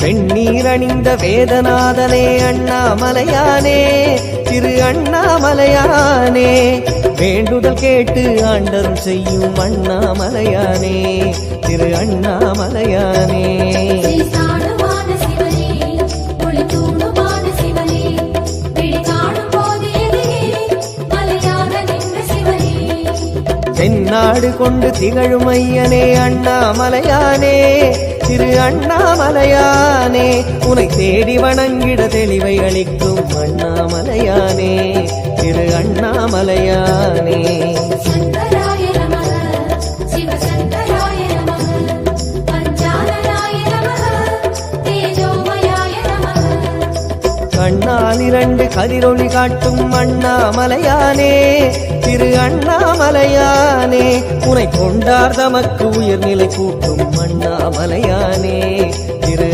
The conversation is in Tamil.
வெண்ணீர் அணிந்த வேதநாதனே அண்ணாமலையானே திரு அண்ணாமலையானே வேண்டுதல் கேட்டு ஆண்டரும் செய்யும் அண்ணாமலையானே திரு அண்ணாமலையானே தென்னாடு கொண்டு திகழும் ஐயனே அண்ணாமலையானே திரு அண்ணாமலையானே உனை தேடி வணங்கிட தெளிவை அளிக்கும் அண்ணாமலையானே திரு அண்ணாமலையானே கண்ணால் இரண்டு கதிரொளி காட்டும் அண்ணாமலையானே திரு அண்ணாமலையானே உனை கொண்டார் தமக்கு உயர்நிலை கூட்டும் அண்ணாமலையானே திரு